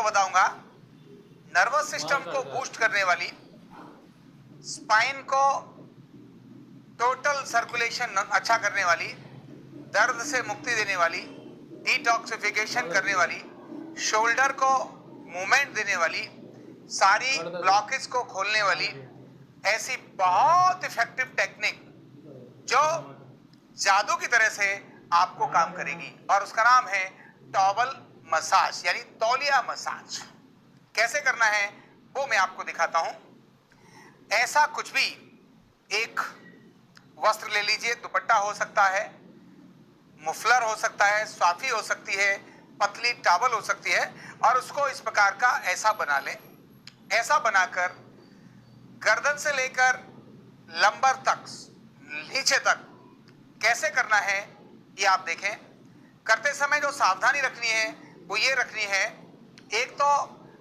बताऊंगा। Nervous system को boost करने वाली, स्पाइन को टोटल सर्कुलेशन अच्छा करने वाली, दर्द से मुक्ति देने वाली, डिटॉक्सिफिकेशन करने वाली, शोल्डर को मूवमेंट देने वाली, सारी ब्लॉकेज को खोलने वाली ऐसी बहुत इफेक्टिव टेक्निक जो जादू की तरह से आपको काम करेगी, और उसका नाम है टॉवल मसाज यानी तौलिया मसाज। कैसे करना है वो मैं आपको दिखाता हूं। ऐसा कुछ भी एक वस्त्र ले लीजिए, दुपट्टा हो सकता है, मुफलर हो सकता है, स्वाफी हो सकती है, पतली टॉवल हो सकती है, और उसको इस प्रकार का ऐसा बना लें। ऐसा बनाकर गर्दन से लेकर लंबर तक, नीचे तक कैसे करना है ये आप देखें। करते समय जो सावधानी रखनी है वो ये रखनी है, एक तो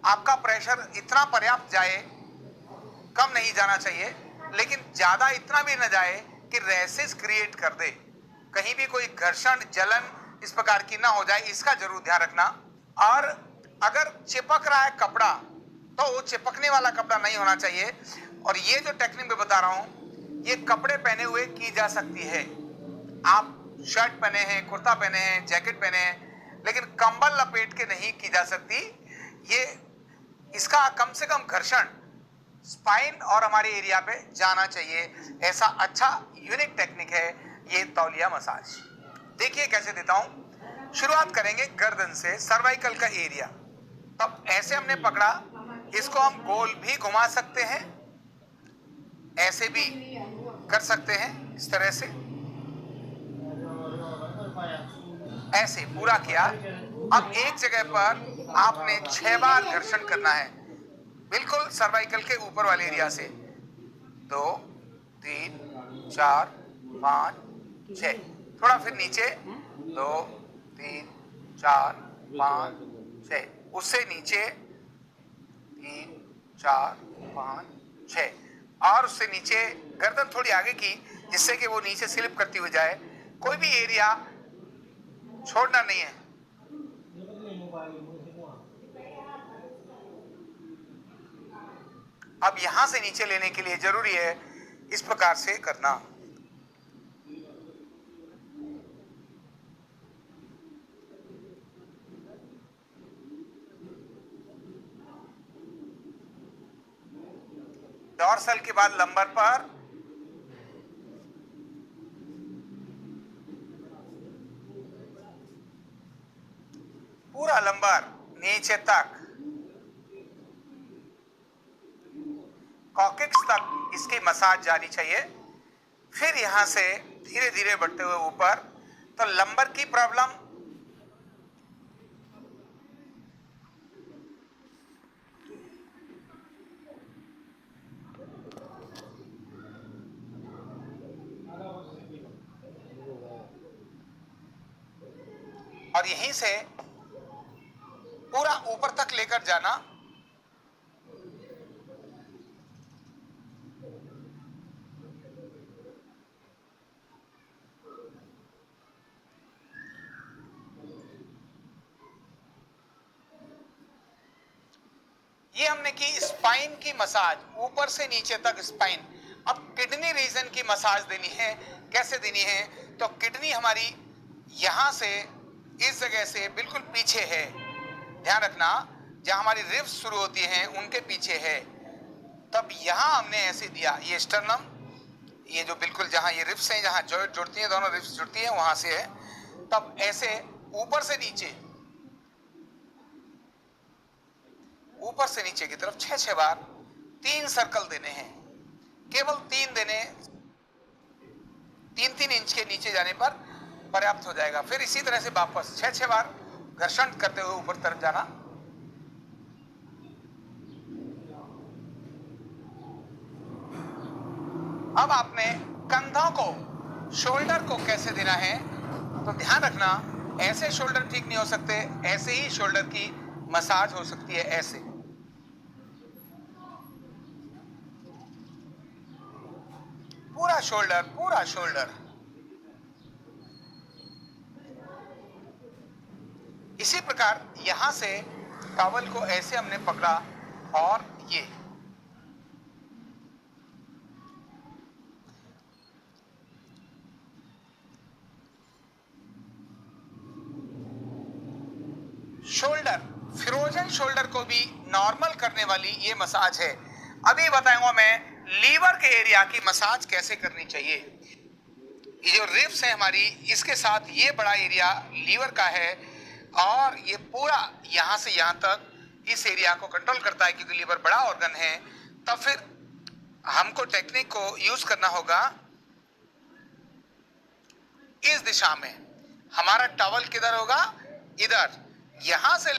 आपका प्रेशर इतना पर्याप्त जाए, कम नहीं जाना चाहिए, लेकिन ज्यादा इतना भी न जाए कि रैसेस क्रिएट कर दे, कहीं भी कोई घर्षण जलन इस प्रकार की ना हो जाए, इसका जरूर ध्यान रखना। और अगर चिपक रहा है कपड़ा तो वो चिपकने वाला कपड़ा नहीं होना चाहिए। और ये जो टेक्निक मैं बता रहा हूं ये कपड़े पहने हुए की जा सकती है। आप शर्ट पहने हैं, कुर्ता पहने हैं, जैकेट पहने हैं, लेकिन कंबल लपेट के नहीं की जा सकती। ये इसका कम से कम घर्षण स्पाइन और हमारे एरिया पे जाना चाहिए। ऐसा अच्छा यूनिक टेक्निक है ये तौलिया मसाज। देखिए कैसे देता हूं। शुरुआत करेंगे गर्दन से, सर्वाइकल का एरिया। तब ऐसे हमने पकड़ा, इसको हम गोल भी घुमा सकते हैं, ऐसे भी कर सकते हैं, इस तरह से ऐसे पूरा किया। अब एक जगह पर आपने 6 बार घर्षण करना है, बिल्कुल सर्वाइकल के ऊपर वाले एरिया से। 2 3 4 5 6, थोड़ा फिर नीचे 2 3 4 5 6, उससे नीचे 3 4 5 6, और उससे नीचे गर्दन थोड़ी आगे की, जिससे कि वो नीचे स्लिप करती हुई जाए। कोई भी एरिया छोड़ना नहीं है। अब यहां से नीचे लेने के लिए जरूरी है इस प्रकार से करना। डॉर्सल के बाद लंबर पर, पूरा लंबर नीचे तक, कॉकेक्स तक इसकी मसाज जानी चाहिए। फिर यहां से धीरे धीरे बढ़ते हुए ऊपर। तो लंबर की प्रॉब्लम, और यहीं से पूरा ऊपर तक लेकर जाना। ये हमने की स्पाइन की मसाज, ऊपर से नीचे तक स्पाइन। अब किडनी रीजन की मसाज देनी है। कैसे देनी है? तो किडनी हमारी यहां से, इस जगह से बिल्कुल पीछे है, ध्यान रखना, जहां हमारी रिब्स शुरू होती हैं उनके पीछे है। तब यहां हमने ऐसे दिया, ये स्टर्नम, ये जो बिल्कुल जहां ये रिब्स हैं, जहां जॉइंट जुड़ती हैं, दोनों रिब्स जुड़ती हैं, वहां से है। तब ऐसे ऊपर से नीचे, ऊपर से नीचे की तरफ 6 बार 3 सर्कल देने हैं। केवल 3 देने, 3 इंच के नीचे जाने पर पर्याप्त हो जाएगा। फिर इसी तरह से वापस 6 बार घर्षण करते हुए ऊपर तरफ जाना। अब आपने कंधों को, शोल्डर को कैसे देना है? तो ध्यान रखना, ऐसे शोल्डर ठीक नहीं हो सकते, ऐसे ही शोल्डर की मसाज हो सकती है, ऐसे। पूरा शोल्डर, पूरा शोल्डर। इसी प्रकार यहां से टॉवल को ऐसे हमने पकड़ा और ये शोल्डर, फ्रोजन शोल्डर को भी नॉर्मल करने वाली ये मसाज है। अभी बताऊंगा मैं लीवर के एरिया की मसाज कैसे करनी चाहिए। ये जो रिब्स है हमारी, इसके साथ ये बड़ा एरिया लीवर का है और ये पूरा यहां से यहां तक इस एरिया को कंट्रोल करता है क्योंकि लीवर बड़ा ऑर्गन है। तब फिर हमको टेक्निक को यूज करना होगा इस दिशा में। हमारा टॉवल किधर होगा? इधर। यहां से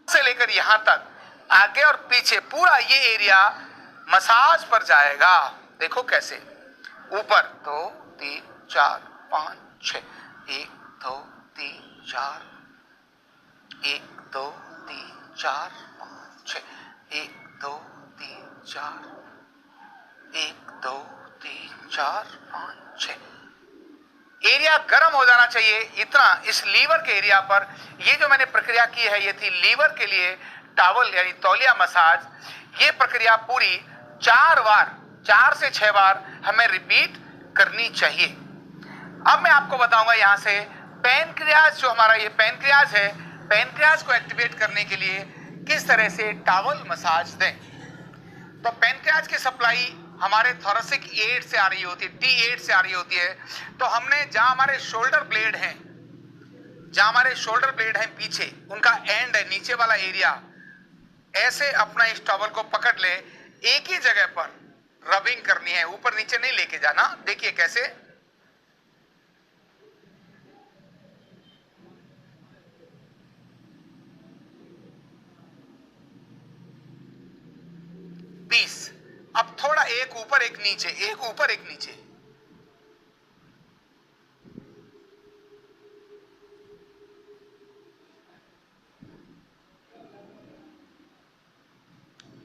लेकर यहां तक आगे और पीछे पूरा ये एरिया मसाज पर जाएगा। देखो कैसे, ऊपर 2 3 4 5 6, 1 2 3 4, 1 2 3 4 5 6, 1 2 3 4, 1 2 3 4 5 6। एरिया गर्म हो जाना चाहिए इतना इस लीवर के एरिया पर। ये जो मैंने प्रक्रिया की है ये थी लीवर के लिए टॉवल यानी तौलिया मसाज। ये प्रक्रिया पूरी 4 बार, 4 से 6 बार हमें रिपीट करनी चाहिए। अब मैं आपको बताऊंगा यहां से पैनक्रियाज, जो हमारा ये पैनक्रियाज है, पैनक्रियाज को एक्टिवेट करने के लिए किस तरह से टॉवल मसाज दें। तो पैनक्रियाज की सप्लाई हमारे थोरेसिक 8 से आ रही होती है, T8 से आ रही होती है। तो हमने जहां हमारे शोल्डर ब्लेड हैं, जहां हमारे शोल्डर ब्लेड हैं पीछे, उनका एंड है नीचे वाला एरिया, ऐसे अपना इस टॉवल को पकड़ ले, एक ही जगह पर रबिंग करनी है, ऊपर नीचे नहीं लेके जाना। देखिए कैसे, अब थोड़ा एक ऊपर एक नीचे, एक ऊपर एक नीचे।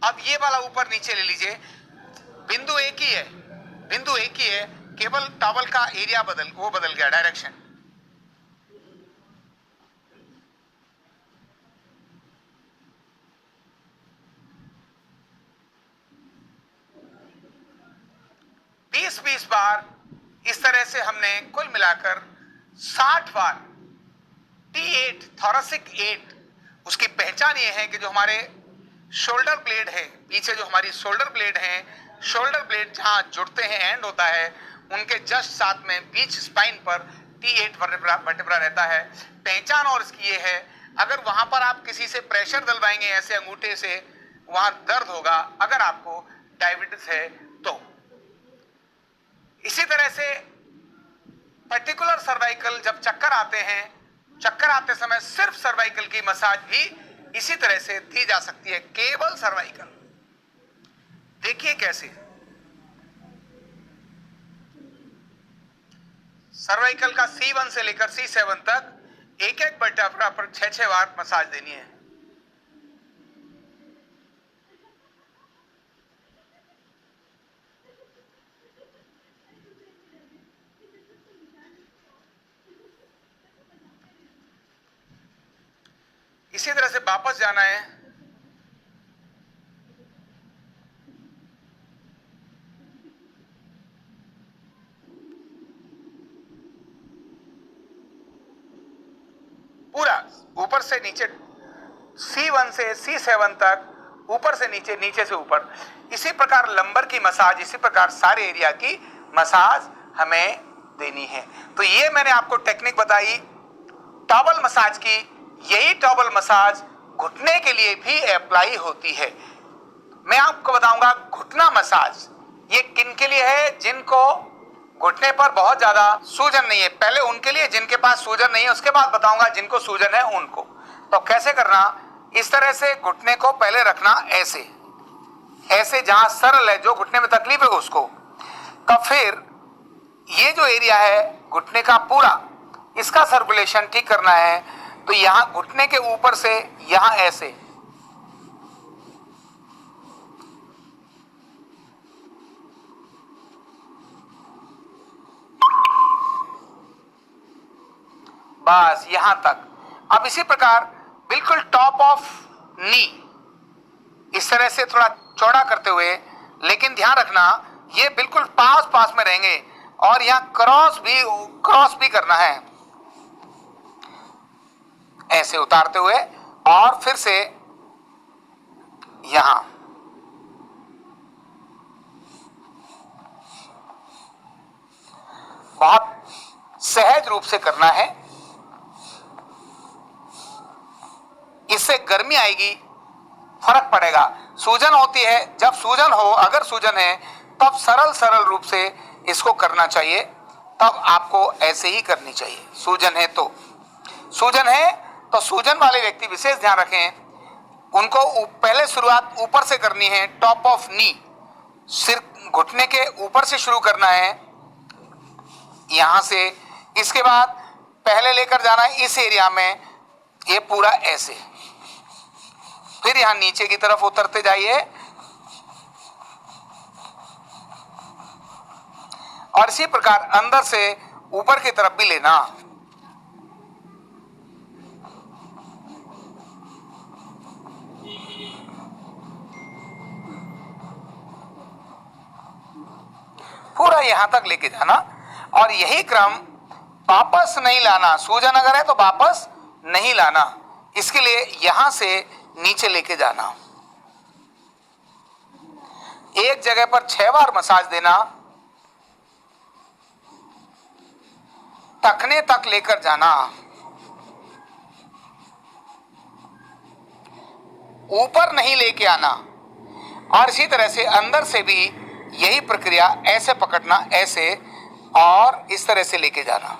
अब ये वाला ऊपर नीचे ले लीजिए। बिंदु एक ही है, बिंदु एक ही है, केवल टॉवल का एरिया बदल गया, डायरेक्शन। बीस बार इस तरह से हमने कुल मिलाकर 60 बार T8 थोरेसिक 8। उसकी पहचान ये है कि जो हमारे शोल्डर ब्लेड है पीछे, जो हमारी शोल्डर ब्लेड है, शोल्डर ब्लेड जहां जुड़ते हैं एंड होता है, उनके जस्ट साथ में बीच स्पाइन पर T8 वर्टेब्रा रहता है। पहचान और इसकी ये है, अगर वहां पर आप किसी से प्रेशर दलवाएंगे ऐसे अंगूठे से, वहां दर्द होगा अगर आपको डायबिटीज है तो। इसी तरह से पर्टिकुलर सर्वाइकल, जब चक्कर आते हैं, चक्कर आते समय सिर्फ सर्वाइकल की मसाज भी इसी तरह से दी जा सकती है, केवल सर्वाइकल। देखिए कैसे सर्वाइकल का C1 से लेकर C7 तक एक एक वर्टेब्रा पर 6-6 बार मसाज देनी है। इसी तरह से वापस जाना है। पूरा ऊपर से नीचे, C1 से C7 तक, ऊपर से नीचे, नीचे से ऊपर। इसी प्रकार लंबर की मसाज, इसी प्रकार सारे एरिया की मसाज हमें देनी है। तो ये मैंने आपको टेक्निक बताई टॉवल मसाज की। यही टॉवल मसाज घुटने के लिए भी अप्लाई होती है। मैं आपको बताऊंगा घुटना मसाज ये किन के लिए है, जिनको घुटने पर बहुत ज्यादा सूजन नहीं है। पहले उनके लिए जिनके पास सूजन नहीं है, उसके बाद बताऊंगा जिनको सूजन है उनको। तो कैसे करना, इस तरह से घुटने को पहले रखना ऐसे, ऐसे जहां सरल है, जो घुटने में तकलीफ है उसको। तब फिर ये जो एरिया है घुटने का पूरा, इसका सर्कुलेशन ठीक करना है। तो यहां घुटने के ऊपर से यहां ऐसे, बस यहां तक। अब इसी प्रकार बिल्कुल टॉप ऑफ नी इस तरह से थोड़ा चौड़ा करते हुए, लेकिन ध्यान रखना ये बिल्कुल पास पास में रहेंगे और यहां क्रॉस भी करना है, ऐसे उतारते हुए और फिर से यहां बहुत सहज रूप से करना है। इससे गर्मी आएगी, फर्क पड़ेगा। सूजन होती है, जब सूजन हो, अगर सूजन है तब सरल रूप से इसको करना चाहिए, तब आपको ऐसे ही करनी चाहिए। सूजन है तो सूजन वाले व्यक्ति विशेष ध्यान रखें, उनको पहले शुरुआत ऊपर से करनी है, टॉप ऑफ नी, सिर घुटने के ऊपर से शुरू करना है यहां से। इसके बाद पहले लेकर जाना है इस एरिया में, ये पूरा ऐसे, फिर यहां नीचे की तरफ उतरते जाइए और इसी प्रकार अंदर से ऊपर की तरफ भी लेना। पूरा यहां तक लेके जाना और यही क्रम वापस नहीं लाना। सूजन अगर है तो वापस नहीं लाना, इसके लिए यहां से नीचे लेके जाना। एक जगह पर 6 बार मसाज देना, टखने तक लेकर जाना, ऊपर नहीं लेके आना। और इसी तरह से अंदर से भी यही प्रक्रिया, ऐसे पकड़ना, ऐसे और इस तरह से लेके जाना।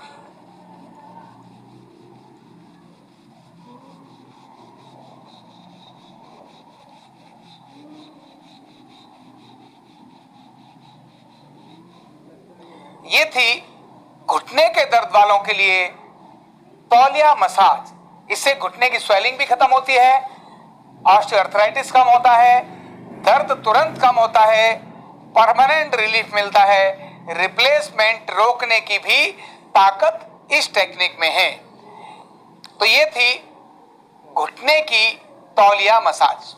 ये थी घुटने के दर्द वालों के लिए तौलिया मसाज। इससे घुटने की स्वेलिंग भी खत्म होती है, ऑस्टियोआर्थराइटिस कम होता है, दर्द तुरंत कम होता है, परमानेंट रिलीफ मिलता है, रिप्लेसमेंट रोकने की भी ताकत इस टेक्निक में है। तो ये थी घुटने की तौलिया मसाज।